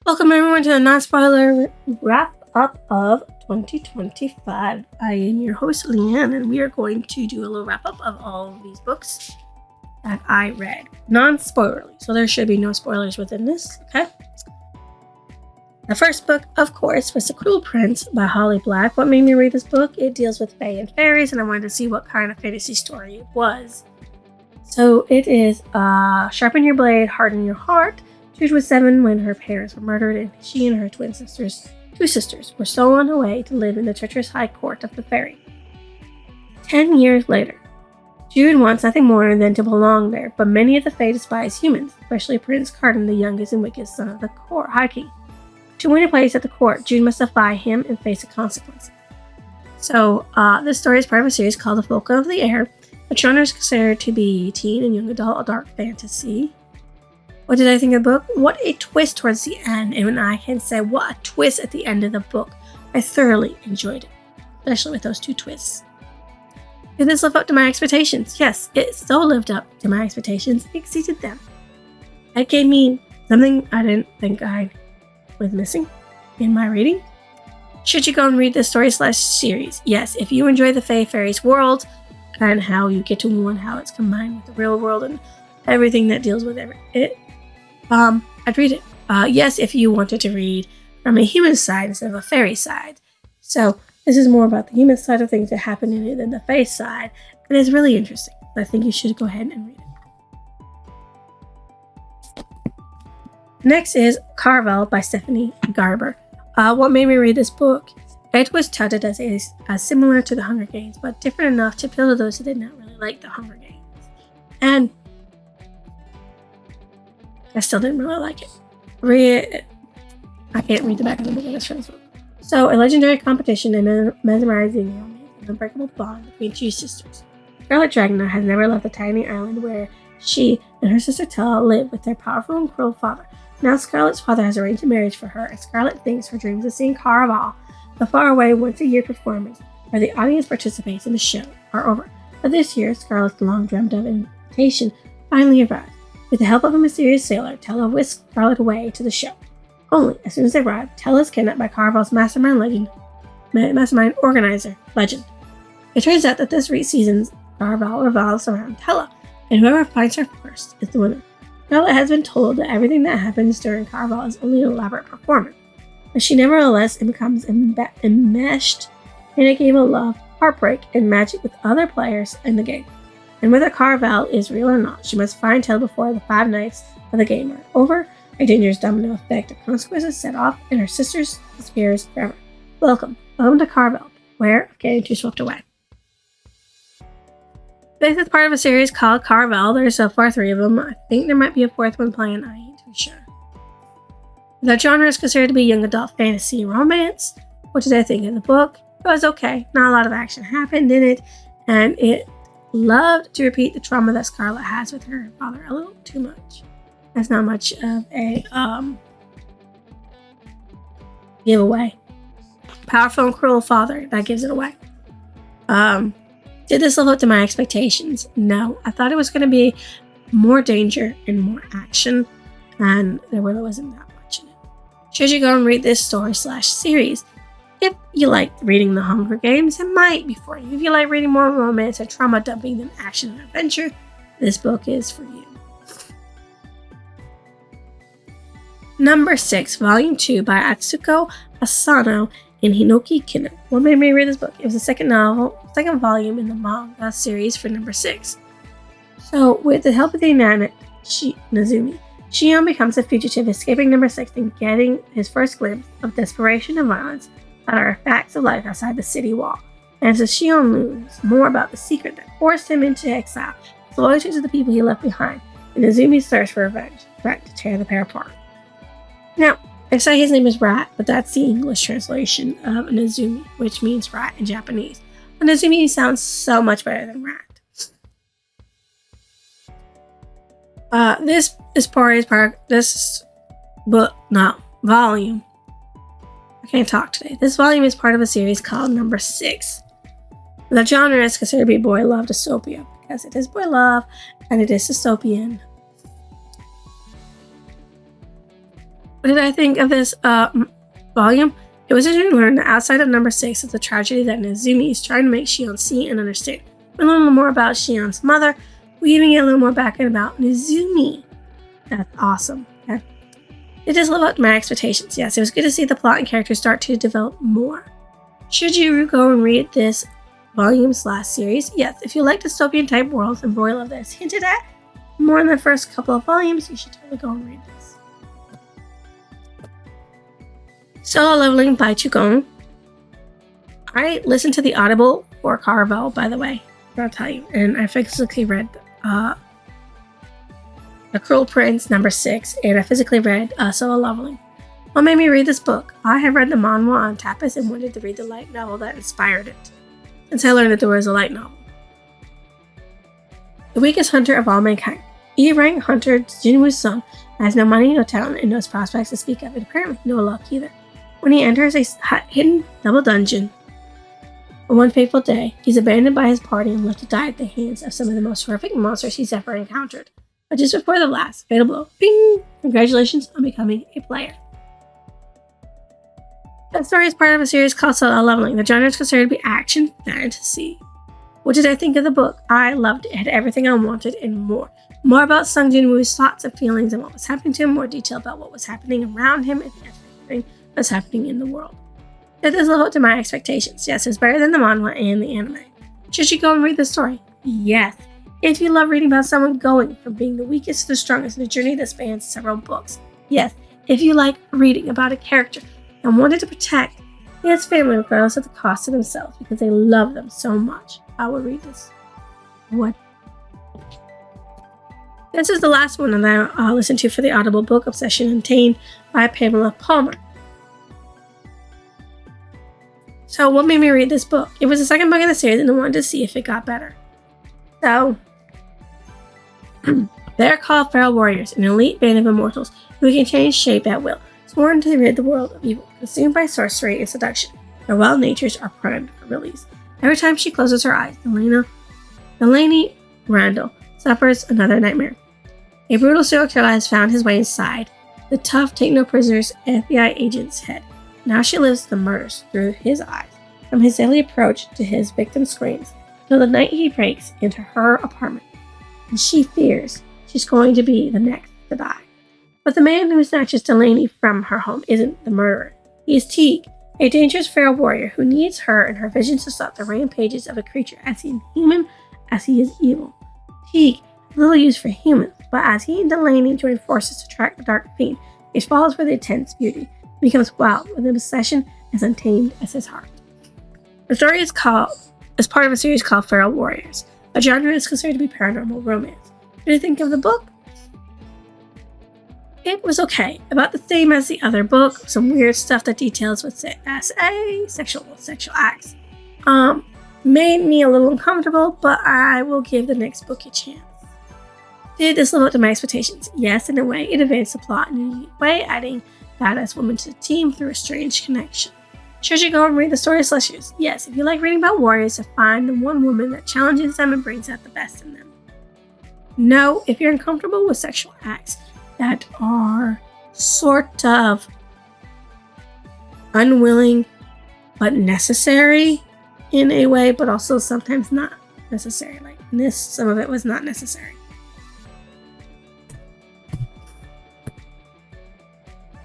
Welcome everyone to the non-spoiler wrap-up of 2025. I am your host, Leanne, and we are going to do a little wrap-up of all of these books that I read. Non-spoilerly, so there should be no spoilers within this, okay? The first book, of course, was The Cruel Prince by Holly Black. What made me read this book? It deals with fae and fairies, and I wanted to see what kind of fantasy story it was. So it is Sharpen Your Blade, Harden Your Heart. Jude was 7 when her parents were murdered, and she and her two sisters, were stolen away to live in the treacherous high court of the fairy. 10 years later, Jude wants nothing more than to belong there, but many of the fae despise humans, especially Prince Carden, the youngest and wickedest son of the High King. To win a place at the court, Jude must defy him and face the consequences. So, this story is part of a series called The Falcon of the Air. The genre is considered to be teen and young adult dark fantasy. What did I think of the book? What a twist towards the end, and when I can say what a twist at the end of the book. I thoroughly enjoyed it, especially with those two twists. Did this live up to my expectations? Yes, it so lived up to my expectations. It exceeded them. It gave me something I didn't think I was missing in my reading. Should you go and read this story/series? Yes, if you enjoy the Fae Fairies world and how you get to one, how it's combined with the real world and everything that deals with it, I'd read it. Yes, if you wanted to read from a human side instead of a fairy side. So this is more about the human side of things that happen in it than the fae side, and it's really interesting. I think you should go ahead and read it. Next is Carvel by Stephanie Garber. What made me read this book? It was touted as similar to The Hunger Games, but different enough to appeal to those who did not really like The Hunger Games. And I still didn't really like it. I can't read the back of the book. That's book. So, a legendary competition and mesmerizing romance, an unbreakable bond between two sisters. Scarlet Dragna has never left the tiny island where she and her sister Tella live with their powerful and cruel father. Now, Scarlet's father has arranged a marriage for her, and Scarlet thinks her dreams of seeing Carvel, the faraway once-a-year performance where the audience participates in the show, are over. But this year, Scarlet's long-dreamed-of invitation finally arrives. With the help of a mysterious sailor, Tella whisks Scarlet away to the show. Only, as soon as they arrive, Tella is kidnapped by Carvel's mastermind organizer, Legend. It turns out that this season's Carvel revolves around Tella, and whoever finds her first is the winner. Scarlet has been told that everything that happens during Carvel is only an elaborate performance, but she nevertheless becomes enmeshed in a game of love, heartbreak, and magic with other players in the game. And whether Carvel is real or not, she must find Tella before the 5 nights of the game are over. A dangerous domino effect of consequences set off, and her sister disappears forever. Welcome to Carvel, beware of getting too swept away. This is part of a series called Carvel. There's so far 3 of them. I think there might be a 4th one planned. I ain't too sure. The genre is considered to be young adult fantasy romance. What did I think of the book? It was okay. Not a lot of action happened in it, and it loved to repeat the trauma that Scarlet has with her father a little too much. That's not much of a giveaway. Powerful and cruel father, that gives it away. Did this live up to my expectations? No. I thought it was going to be more danger and more action, and there really wasn't that much in it. Should you go and read this story/series? If you like reading The Hunger Games, it might be for you. If you like reading more romance and trauma dumping than action and adventure, this book is for you. Number 6, Volume 2 by Atsuko Asano and Hinoki Kino. What made me read this book? It was the second volume in the manga series for number 6. So, with the help of the inanimate Nazumi, Shion becomes a fugitive, escaping number 6 and getting his first glimpse of desperation and violence that are facts of life outside the city wall. And as Shion learns more about the secret that forced him into exile, his loyalty to the people he left behind, and Nazumi's thirst for revenge, threat to tear the pair apart. Now, I say his name is Rat, but that's the English translation of Nazumi, which means rat in Japanese. But Nazumi sounds so much better than rat. Volume. I can't talk today. This volume is part of a series called Number 6. The genre is considered to be boy love dystopia because it is boy love and it is dystopian. What did I think of this volume? It was interesting to learn that outside of number 6 is the tragedy that Nezumi is trying to make Shion see and understand. We learn a little more about Shion's mother. We even get a little more background about Nezumi. That's awesome. Okay. It does live up to my expectations. Yes, it was good to see the plot and characters start to develop more. Should you go and read this volume/series? Yes, if you like dystopian type worlds and Royal of this hinted at more in the first couple of volumes, you should totally go and read this. Solo Leveling by Chugong. I listened to the Audible for Carvel, by the way, I'll tell you, and I physically read The Cruel Prince number 6, and I physically read Solo Leveling. What made me read this book? I have read the manhwa on Tapas and wanted to read the light novel that inspired it, since I learned that there was a light novel. The weakest hunter of all mankind. E-rank hunter Jinwoo's son has no money, no talent, and no prospects to speak of, and apparently no luck either. When he enters a hidden double dungeon on one fateful day, he's abandoned by his party and left to die at the hands of some of the most horrific monsters he's ever encountered. But just before the last fatal blow, bing! Congratulations on becoming a player. The story is part of a series called Solo Leveling. The genre is considered to be action fantasy. What did I think of the book? I loved it. It had everything I wanted and more. More about Sung Jin-woo's thoughts and feelings and what was happening to him. More detail about what was happening around him and everything that was happening in the world. It does live up to my expectations. Yes, it's better than the manhwa and the anime. Should you go and read the story? Yes. If you love reading about someone going from being the weakest to the strongest in a journey that spans several books. Yes. If you like reading about a character and wanted to protect his family regardless of the cost to themselves because they love them so much, I would read this. What? This is the last one that I listened to for the Audible book Obsession Untamed by Pamela Palmer. So what made me read this book? It was the second book in the series and I wanted to see if it got better. So, they're called Feral Warriors, an elite band of immortals who can change shape at will, sworn to rid the world of evil, consumed by sorcery and seduction. Their wild natures are primed for release. Every time she closes her eyes, Delaney Randall suffers another nightmare. A brutal serial killer has found his way inside the tough take-no-prisoners FBI agent's head. Now she lives the murders through his eyes, from his daily approach to his victim's screams, till the night he breaks into her apartment, and she fears she's going to be the next to die. But the man who snatches Delaney from her home isn't the murderer. He is Teague, a dangerous feral warrior who needs her and her vision to stop the rampages of a creature as inhuman as he is evil. Teague has little use for humans, but as he and Delaney join forces to track the dark fiend, he falls for the intense beauty and becomes wild with an obsession as untamed as his heart. The story is part of a series called Feral Warriors. A genre is considered to be paranormal romance. What do you think of the book? It was okay, about the same as the other book. Some weird stuff that details with sexual acts. Made me a little uncomfortable, but I will give the next book a chance. Did this live up to my expectations? Yes, in a way. It advanced the plot in a unique way, adding badass women to the team through a strange connection. Should you go and read the story of Celestials? Yes, if you like reading about warriors, to find the one woman that challenges them and brings out the best in them. No, if you're uncomfortable with sexual acts that are sort of unwilling but necessary in a way, but also sometimes not necessary. Like in this, some of it was not necessary.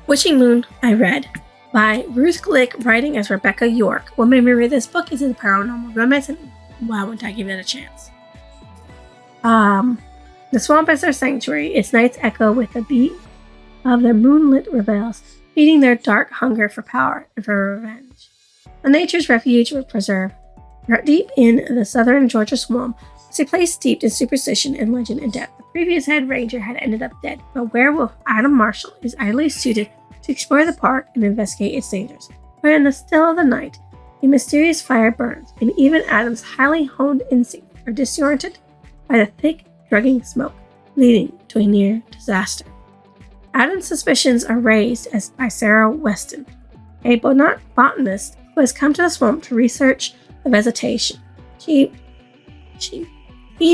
Witching Moon, I read by Ruth Glick, writing as Rebecca York. What made me read this book is a paranormal romance, and why wouldn't I give it a chance? The swamp is their sanctuary, its nights echo with the beat of their moonlit reveals, feeding their dark hunger for power and for revenge. A nature's refuge or preserve, deep in the southern Georgia swamp, was a place steeped in superstition and legend and death. The previous head ranger had ended up dead, but werewolf Adam Marshall is ideally suited to explore the park and investigate its dangers. Where in the still of the night, a mysterious fire burns, and even Adam's highly honed instincts are disoriented by the thick, drugging smoke, leading to a near disaster. Adam's suspicions are raised by Sarah Weston, a botanist who has come to the swamp to research the vegetation. He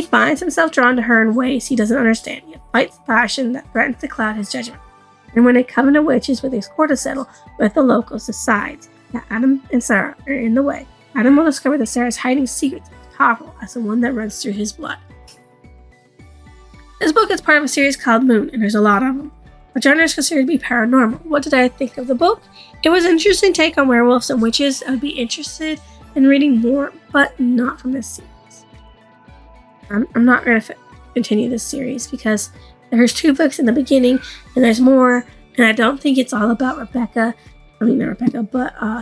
finds himself drawn to her in ways he doesn't understand, yet fights the passion that threatens to cloud his judgment. And when a coven of witches with a score to settle with the locals decides that Adam and Sarah are in the way, Adam will discover that Sarah's hiding secrets as powerful as the one that runs through his blood. This book is part of a series called Moon, and there's a lot of them. The genre is considered to be paranormal. What did I think of the book? It was an interesting take on werewolves and witches. I would be interested in reading more, but not from this series. I'm not going to continue this series because there's 2 books in the beginning, and there's more, and I don't think it's all about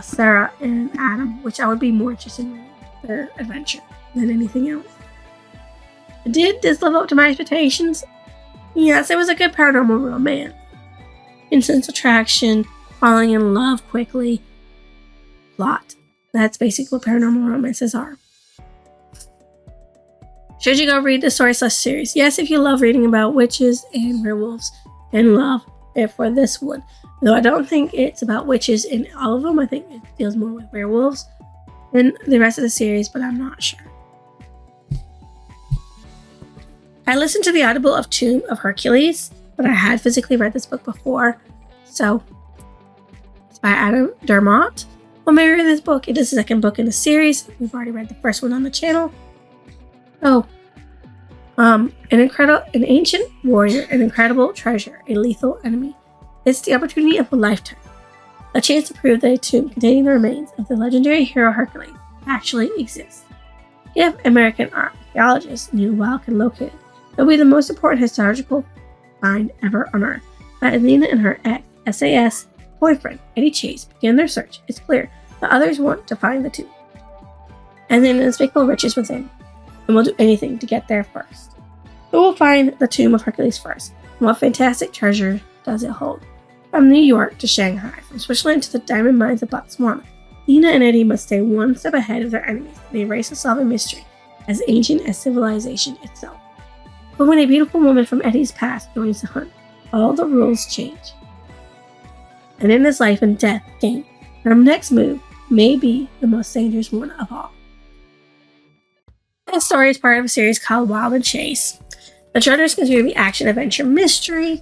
Sarah and Adam, which I would be more interested in reading their adventure than anything else. Did this live up to my expectations? Yes, it was a good paranormal romance. Instant attraction, falling in love quickly, plot. That's basically what paranormal romances are. Should you go read the story series? Yes, if you love reading about witches and werewolves and love it for this one. Though I don't think it's about witches in all of them. I think it deals more with werewolves than the rest of the series, but I'm not sure. I listened to the audible of Tomb of Hercules, but I had physically read this book before, so it's by Adam Dermott. When I read this book, it is the 2nd book in the series. We've already read the first one on the channel. An ancient warrior, an incredible treasure, a lethal enemy. It's the opportunity of a lifetime. A chance to prove that a tomb containing the remains of the legendary hero Hercules actually exists. If American archaeologists knew where it can locate it, it would be the most important historical find ever unearthed. As Nina and her ex-SAS boyfriend, Eddie Chase, begin their search, it's clear that others want to find the tomb. And then the unspeakable riches within, and will do anything to get there first. Who will find the tomb of Hercules first? And what fantastic treasure does it hold? From New York to Shanghai, from Switzerland to the diamond mines of Botswana, Nina and Eddie must stay one step ahead of their enemies in a race to solve a mystery as ancient as civilization itself. But when a beautiful woman from Eddie's past joins the hunt, all the rules change. And in this life and death game, our next move may be the most dangerous one of all. This story is part of a series called Wild and Chase. The genre is considered to be action, adventure, mystery.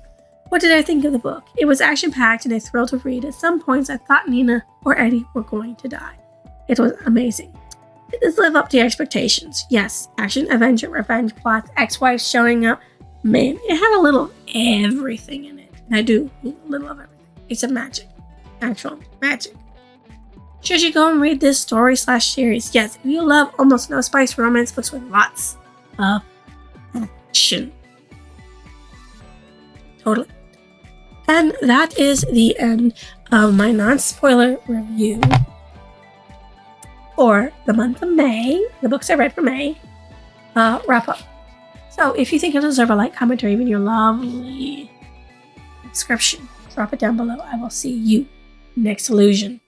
What did I think of the book? It was action-packed and a thrill to read. At some points, I thought Nina or Eddie were going to die. It was amazing. Did this live up to your expectations? Yes. Action, adventure, revenge, plots, ex-wives showing up. Man, it had a little of everything in it. And I do mean a little of everything. Except magic. Actual magic. Should you go and read this story/series? Yes, if you love almost no spice romance books with lots of action. Totally. And that is the end of my non-spoiler review for the month of May. The books I read for May. Wrap up. So if you think you deserve a like, comment, or even your lovely description, drop it down below. I will see you next illusion.